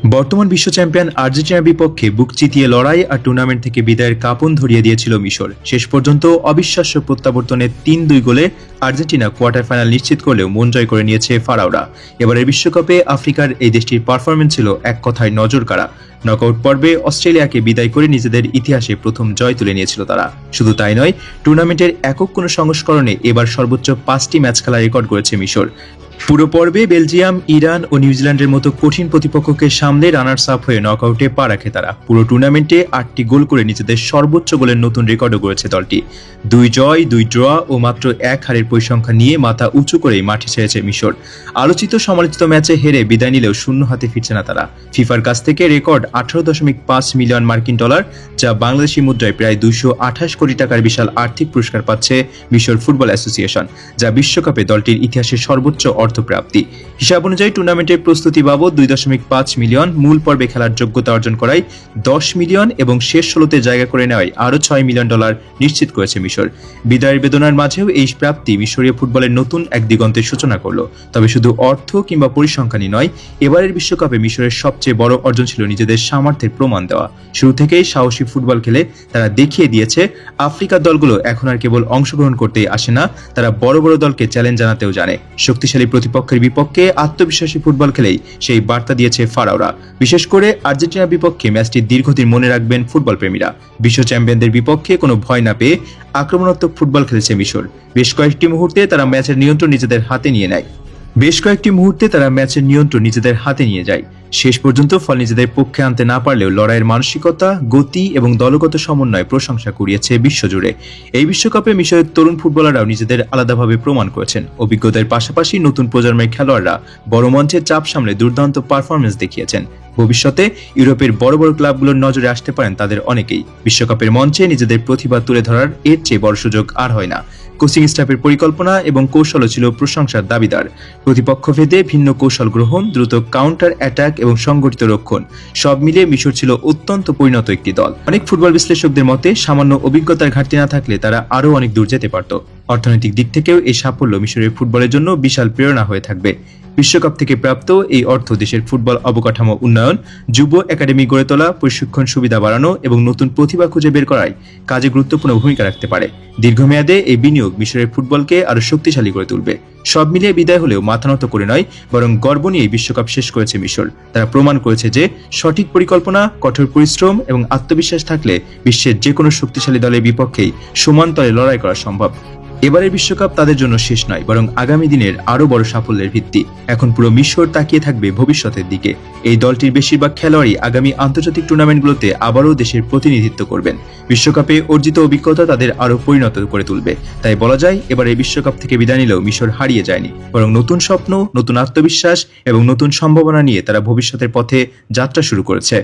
বর্তমান বিশ্ব চ্যাম্পিয়ন আর্জেন্টিনার বিপক্ষে বুক চিতিয়ে লড়াই আর টুর্নামেন্ট থেকে বিদায়ের কাঁপন ধরিয়ে দিয়েছিল মিশর। শেষ পর্যন্ত অবিশ্বাস্য প্রত্যাবর্তনে ৩-২ গোলে আর্জেন্টিনা কোয়ার্টার ফাইনাল নিশ্চিত করলেও মন জয় করে নিয়েছে ফারাওরা। এবারের বিশ্বকাপে আফ্রিকার এই দেশটির পারফরমেন্স ছিল এক কথায় নজর কাড়া। নকআউট পর্বে অস্ট্রেলিয়াকে বিদায় করে নিজেদের ইতিহাসে প্রথম জয় তুলে নিয়েছিল তারা। শুধু তাই নয়, টুর্নামেন্টের একক কোনো সংস্করণে এবার সর্বোচ্চ ৫টি ম্যাচ খেলার রেকর্ড করেছে মিশর। পুরো পর্বে বেলজিয়াম, ইরান ও নিউজিল্যান্ডের মতো কঠিন প্রতিপক্ষকে সামলে রানার্স আপ হয়ে নকআউটে পা রাখে তারা। পুরো টুর্নামেন্টে ৮টি গোল করে নিজেদের সর্বোচ্চ গোলের নতুন রেকর্ডও গড়েছে দলটি। ২ জয়, ২ ড্র ও মাত্র ১ হারের পরিসংখ্যান নিয়ে মাথা উঁচু করেই মাঠে ছেড়েছে মিশর। আলোচিত সমালোচিত ম্যাচে হেরে বিদায় নিলেও শূন্য হাতে ফিরছে না তারা। ফিফার কাছ থেকে রেকর্ড ১৮.৫ মিলিয়ন মার্কিন ডলার, যা বাংলাদেশি মুদ্রায় প্রায় ২২৮ কোটি টাকার বিশাল আর্থিক পুরস্কার পাচ্ছে মিশর ফুটবল অ্যাসোসিয়েশন, যা বিশ্বকাপে দলটির ইতিহাসের সর্বোচ্চ অর্থপ্রাপ্তি। হিসাব অনুযায়ী টুর্নামেন্টের প্রস্তুতি বাবদ ২.৫ মিলিয়ন, মূল পর্বে খেলার যোগ্যতা অর্জন করায় ১০ মিলিয়ন এবং শেষ ১৬তে জায়গা করে নেওয়ায় আরও ৬ মিলিয়ন ডলার নিশ্চিত করেছে মিশর। বিদায়ের বেদনার মাঝেও এই প্রাপ্তি মিশরীয় ফুটবলের নতুন এক দিগন্তের সূচনা করল। তবে শুধু অর্থ কিংবা পরিসংখ্যানই নয়, এবারের বিশ্বকাপে মিশরের সবচেয়ে বড় অর্জন ছিল নিজেদের সামর্থ্যের প্রমাণ দেওয়া। শুরু থেকেই সাহসী ফুটবল খেলে তারা দেখিয়ে দিয়েছে আফ্রিকার দলগুলো এখন আর কেবল অংশগ্রহণ করতেই আসে না, তারা বড় বড় দলকে চ্যালেঞ্জ জানাতেও জানে। শক্তিশালী প্রতিপক্ষের বিপক্ষে আত্মবিশ্বাসী ফুটবল খেলেই সেই বার্তা দিয়েছে ফারাওরা। বিশেষ করে আর্জেন্টিনার বিপক্ষে ম্যাচটি দীর্ঘদিন মনে রাখবেন ফুটবল প্রেমীরা। বিশ্ব চ্যাম্পিয়নদের বিপক্ষে কোনো ভয় না পেয়ে আক্রমণাত্মক ফুটবল খেলেছে মিশর। বেশ কয়েকটি মুহূর্তে তারা ম্যাচের নিয়ন্ত্রণ নিজেদের হাতে নিয়ে যায়। শেষ পর্যন্ত ফল নিজেদের পক্ষে আনতে না পারলেও লড়াইয়ের মানসিকতা, গতি এবং দলগত সমন্বয় প্রশংসা কুড়িয়েছে বিশ্বজুড়ে। এই বিশ্বকাপে মিশরের তরুণ ফুটবলাররাও নিজেদের আলাদাভাবে প্রমাণ করেছেন। অভিজ্ঞতার পাশাপাশি নতুন প্রজন্মের খেলোয়াড়রা বড় মঞ্চে চাপ সামলে দুর্দান্ত পারফরমেন্স দেখিয়েছেন। ভবিষ্যতে ইউরোপের বড় বড় ক্লাবগুলোর নজরে আসতে পারেন তাদের অনেকেই। বিশ্বকাপের মঞ্চে নিজেদের প্রতিভা তুলে ধরার এর চেয়ে বড় সুযোগ আর হয় না। কোচিং স্টাফের পরিকল্পনা এবং কৌশলও ছিল প্রশংসার দাবিদার। প্রতিপক্ষ ভেদে ভিন্ন কৌশল গ্রহণ, দ্রুত কাউন্টার অ্যাটাক এবং সংগঠিত রক্ষণ, সব মিলিয়ে মিশর ছিল অত্যন্ত পরিণত একটি দল। অনেক ফুটবল বিশ্লেষকদের মতে সামান্য অভিজ্ঞতার ঘাটতি না থাকলে তারা আরও অনেক দূর যেতে পারত। অর্থনৈতিক দিক থেকেও এই সাফল্য মিশরের ফুটবলের জন্য বিশাল প্রেরণা হয়ে থাকবে। বিশ্বকাপ থেকে প্রাপ্ত এই অর্থ দেশের ফুটবল অবকাঠামো উন্নয়ন, যুব একাডেমি গড়ে তোলা, প্রশিক্ষণ সুবিধা বাড়ানো এবং নতুন প্রতিভা খুঁজে বের করায় কাজে গুরুত্বপূর্ণ ভূমিকা রাখতে পারে। দীর্ঘমেয়াদে এই বিনিয়োগ মিশরের ফুটবলকে আরো শক্তিশালী করে তুলবে। সব মিলিয়ে বিদায় হলেও মাথা নত করে নয়, বরং গর্ব নিয়ে বিশ্বকাপ শেষ করেছে মিশর। তারা প্রমাণ করেছে যে সঠিক পরিকল্পনা, কঠোর পরিশ্রম এবং আত্মবিশ্বাস থাকলে বিশ্বের যে কোনো শক্তিশালী দলের বিপক্ষেই সমান্তরে লড়াই করা সম্ভব। এবারের বিশ্বকাপ তাদের জন্য শেষ নয়, বরং আগামী দিনের আরো বড় সাফল্যের ভিত্তি। এখন পুরো মিশর তাকিয়ে থাকবে ভবিষ্যতের দিকে। এই দলটির বেশিরভাগ খেলোয়াড়ই আগামী আন্তর্জাতিক টুর্নামেন্টগুলোতে আবারও দেশের প্রতিনিধিত্ব করবেন। বিশ্বকাপে অর্জিত অভিজ্ঞতা তাদের আরো পরিণত করে তুলবে। তাই বলা যায়, এবারে বিশ্বকাপ থেকে বিদায় নিলেও মিশর হারিয়ে যায়নি, বরং নতুন স্বপ্ন, নতুন আত্মবিশ্বাস এবং নতুন সম্ভাবনা নিয়ে তারা ভবিষ্যতের পথে যাত্রা শুরু করেছে।